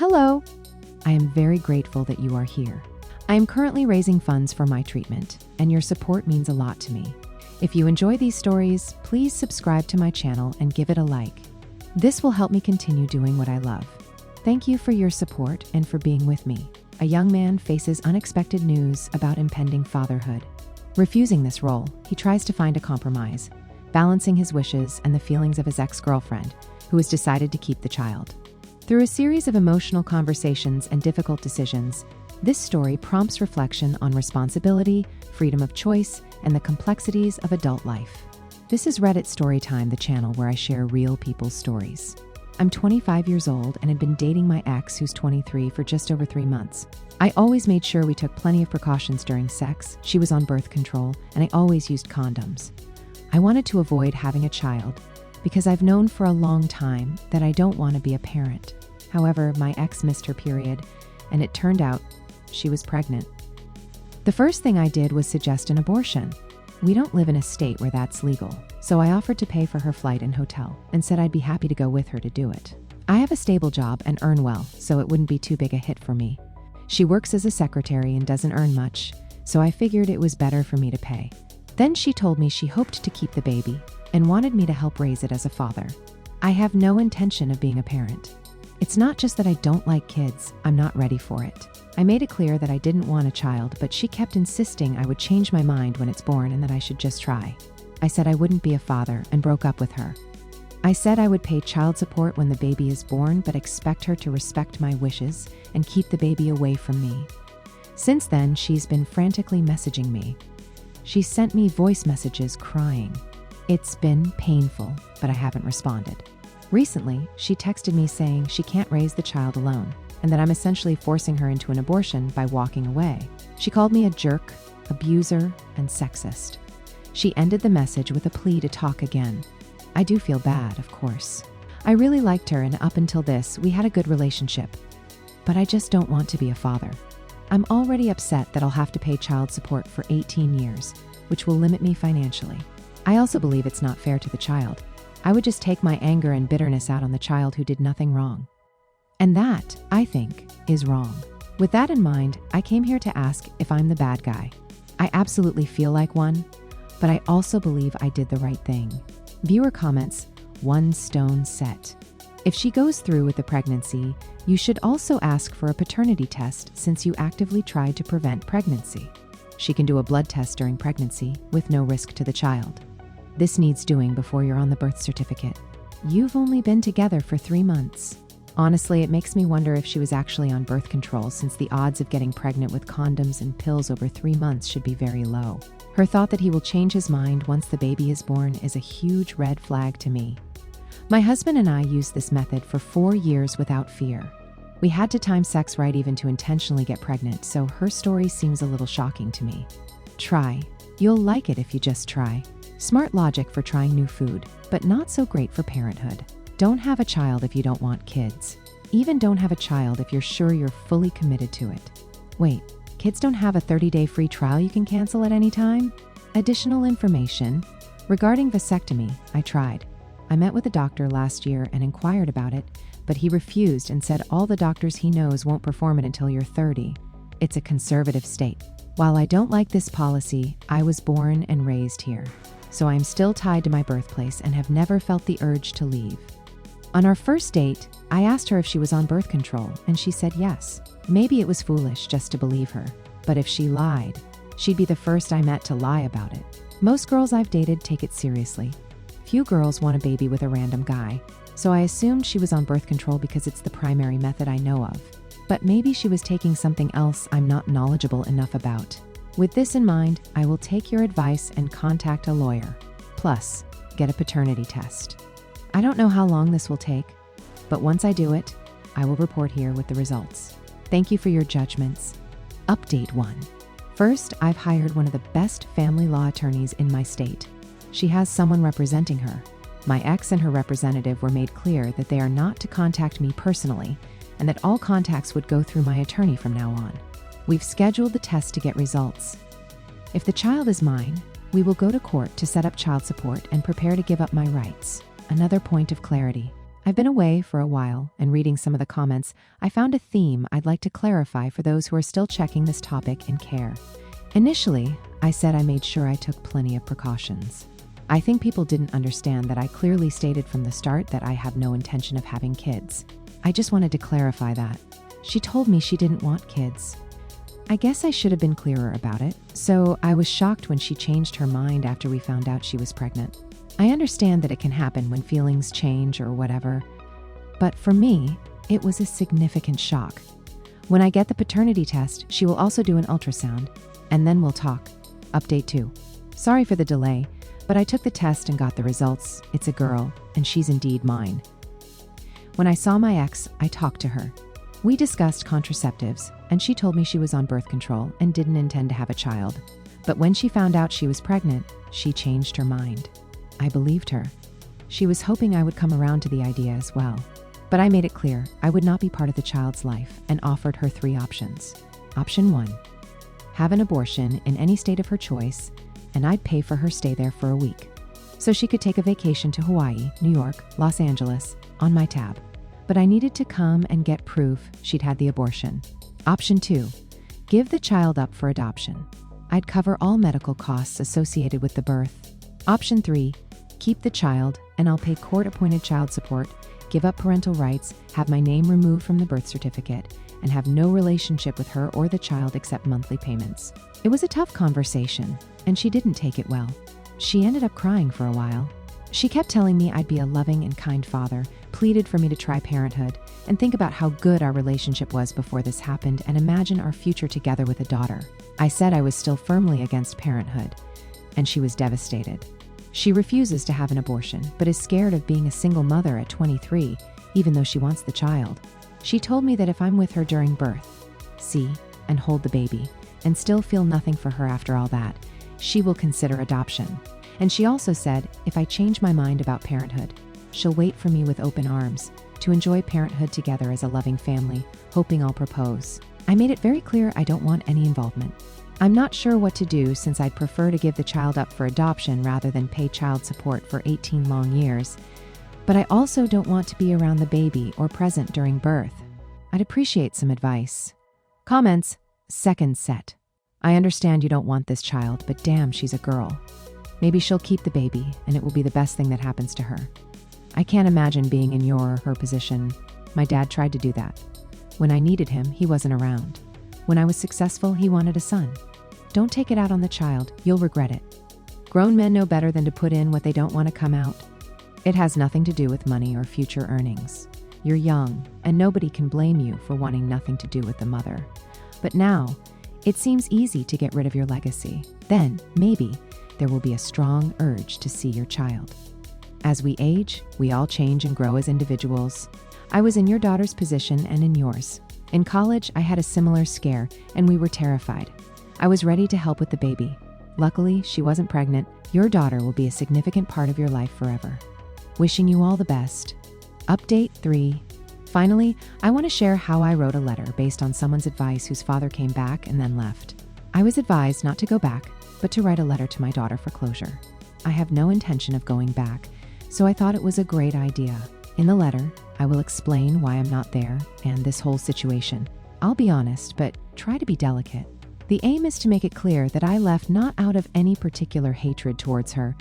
Hello! I am very grateful that you are here. I am currently raising funds for my treatment, and your support means a lot to me. If you enjoy these stories, please subscribe to my channel and give it a like. This will help me continue doing what I love. Thank you for your support and for being with me. A young man faces unexpected news about impending fatherhood. Refusing this role, he tries to find a compromise, balancing his wishes and the feelings of his ex-girlfriend, who has decided to keep the child. Through a series of emotional conversations and difficult decisions, this story prompts reflection on responsibility, freedom of choice, and the complexities of adult life. This is Reddit Storytime, the channel where I share real people's stories. I'm 25 years old and had been dating my ex, who's 23, for just over 3 months. I always made sure we took plenty of precautions during sex. She was on birth control, and I always used condoms. I wanted to avoid having a child because I've known for a long time that I don't want to be a parent. However, my ex missed her period, and it turned out she was pregnant. The first thing I did was suggest an abortion. We don't live in a state where that's legal, so I offered to pay for her flight and hotel and said I'd be happy to go with her to do it. I have a stable job and earn well, so it wouldn't be too big a hit for me. She works as a secretary and doesn't earn much, so I figured it was better for me to pay. Then she told me she hoped to keep the baby and wanted me to help raise it as a father. I have no intention of being a parent. It's not just that I don't like kids, I'm not ready for it. I made it clear that I didn't want a child, but she kept insisting I would change my mind when it's born and that I should just try. I said I wouldn't be a father and broke up with her. I said I would pay child support when the baby is born, but expect her to respect my wishes and keep the baby away from me. Since then, she's been frantically messaging me. She sent me voice messages crying. It's been painful, but I haven't responded. Recently, she texted me saying she can't raise the child alone and that I'm essentially forcing her into an abortion by walking away. She called me a jerk, abuser, and sexist. She ended the message with a plea to talk again. I do feel bad, of course. I really liked her, and up until this, we had a good relationship. But I just don't want to be a father. I'm already upset that I'll have to pay child support for 18 years, which will limit me financially. I also believe it's not fair to the child. I would just take my anger and bitterness out on the child who did nothing wrong. And that, I think, is wrong. With that in mind, I came here to ask if I'm the bad guy. I absolutely feel like one, but I also believe I did the right thing. Viewer comments, one stone set. If she goes through with the pregnancy, you should also ask for a paternity test since you actively tried to prevent pregnancy. She can do a blood test during pregnancy with no risk to the child. This needs doing before you're on the birth certificate. You've only been together for 3 months. Honestly, it makes me wonder if she was actually on birth control, since the odds of getting pregnant with condoms and pills over 3 months should be very low. Her thought that he will change his mind once the baby is born is a huge red flag to me. My husband and I used this method for 4 years without fear. We had to time sex right even to intentionally get pregnant, so her story seems a little shocking to me. Try. You'll like it if you just try. Smart logic for trying new food, but not so great for parenthood. Don't have a child if you don't want kids. Even don't have a child if you're sure you're fully committed to it. Wait, kids don't have a 30-day free trial you can cancel at any time? Additional information. Regarding vasectomy, I tried. I met with a doctor last year and inquired about it, but he refused and said all the doctors he knows won't perform it until you're 30. It's a conservative state. While I don't like this policy, I was born and raised here, so I am still tied to my birthplace and have never felt the urge to leave. On our first date, I asked her if she was on birth control, and she said yes. Maybe it was foolish just to believe her, but if she lied, she'd be the first I met to lie about it. Most girls I've dated take it seriously. Few girls want a baby with a random guy, so I assumed she was on birth control because it's the primary method I know of. But maybe she was taking something else I'm not knowledgeable enough about. With this in mind, I will take your advice and contact a lawyer. Plus, get a paternity test. I don't know how long this will take, but once I do it, I will report here with the results. Thank you for your judgments. Update 1. First, I've hired one of the best family law attorneys in my state. She has someone representing her. My ex and her representative were made clear that they are not to contact me personally and that all contacts would go through my attorney from now on. We've scheduled the test to get results. If the child is mine, we will go to court to set up child support and prepare to give up my rights. Another point of clarity. I've been away for a while, and reading some of the comments, I found a theme I'd like to clarify for those who are still checking this topic in care. Initially, I said I made sure I took plenty of precautions. I think people didn't understand that I clearly stated from the start that I have no intention of having kids. I just wanted to clarify that. She told me she didn't want kids. I guess I should have been clearer about it, so I was shocked when she changed her mind after we found out she was pregnant. I understand that it can happen when feelings change or whatever, but for me, it was a significant shock. When I get the paternity test, she will also do an ultrasound, and then we'll talk. Update 2. Sorry for the delay, but I took the test and got the results. It's a girl, and she's indeed mine. When I saw my ex, I talked to her. We discussed contraceptives, and she told me she was on birth control and didn't intend to have a child. But when she found out she was pregnant, she changed her mind. I believed her. She was hoping I would come around to the idea as well. But I made it clear I would not be part of the child's life and offered her 3 options. Option 1, have an abortion in any state of her choice, and I'd pay for her stay there for a week, so she could take a vacation to Hawaii, New York, Los Angeles, on my tab. But I needed to come and get proof she'd had the abortion. Option 2, give the child up for adoption. I'd cover all medical costs associated with the birth. Option 3, keep the child, and I'll pay court-appointed child support, give up parental rights, have my name removed from the birth certificate, and have no relationship with her or the child except monthly payments. It was a tough conversation, and she didn't take it well. She ended up crying for a while. She kept telling me I'd be a loving and kind father, pleaded for me to try parenthood, and think about how good our relationship was before this happened and imagine our future together with a daughter. I said I was still firmly against parenthood, and she was devastated. She refuses to have an abortion, but is scared of being a single mother at 23, even though she wants the child. She told me that if I'm with her during birth, see and hold the baby, and still feel nothing for her after all that, she will consider adoption. And she also said, if I change my mind about parenthood, she'll wait for me with open arms to enjoy parenthood together as a loving family, hoping I'll propose. I made it very clear I don't want any involvement. I'm not sure what to do since I'd prefer to give the child up for adoption rather than pay child support for 18 long years. But I also don't want to be around the baby or present during birth. I'd appreciate some advice. Comments. Second set. I understand you don't want this child, but damn, she's a girl. Maybe she'll keep the baby, and it will be the best thing that happens to her. I can't imagine being in your or her position. My dad tried to do that. When I needed him, he wasn't around. When I was successful, he wanted a son. Don't take it out on the child, you'll regret it. Grown men know better than to put in what they don't want to come out. It has nothing to do with money or future earnings. You're young, and nobody can blame you for wanting nothing to do with the mother. But now, it seems easy to get rid of your legacy. Then, maybe, there will be a strong urge to see your child. As we age, we all change and grow as individuals. I was in your daughter's position and in yours. In college, I had a similar scare, and we were terrified. I was ready to help with the baby. Luckily, she wasn't pregnant. Your daughter will be a significant part of your life forever. Wishing you all the best. Update 3. Finally, I want to share how I wrote a letter based on someone's advice whose father came back and then left. I was advised not to go back, but to write a letter to my daughter for closure. I have no intention of going back, so I thought it was a great idea. In the letter, I will explain why I'm not there and this whole situation. I'll be honest, but try to be delicate. The aim is to make it clear that I left not out of any particular hatred towards her,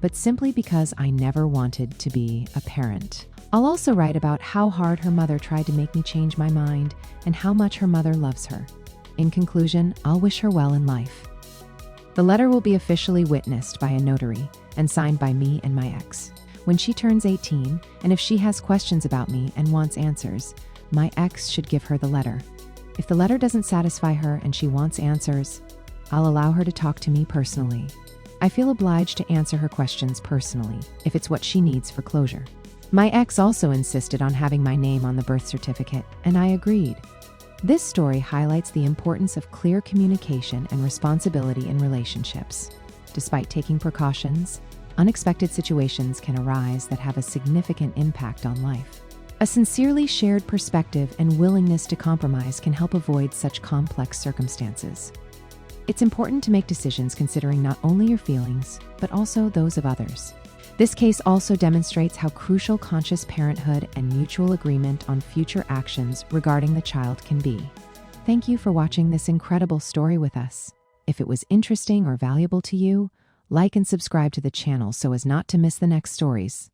but simply because I never wanted to be a parent. I'll also write about how hard her mother tried to make me change my mind and how much her mother loves her. In conclusion, I'll wish her well in life. The letter will be officially witnessed by a notary and signed by me and my ex. When she turns 18, and if she has questions about me and wants answers, my ex should give her the letter. If the letter doesn't satisfy her and she wants answers, I'll allow her to talk to me personally. I feel obliged to answer her questions personally if it's what she needs for closure. My ex also insisted on having my name on the birth certificate, and I agreed. This story highlights the importance of clear communication and responsibility in relationships. Despite taking precautions, unexpected situations can arise that have a significant impact on life. A sincerely shared perspective and willingness to compromise can help avoid such complex circumstances. It's important to make decisions considering not only your feelings, but also those of others. This case also demonstrates how crucial conscious parenthood and mutual agreement on future actions regarding the child can be. Thank you for watching this incredible story with us. If it was interesting or valuable to you, like and subscribe to the channel so as not to miss the next stories.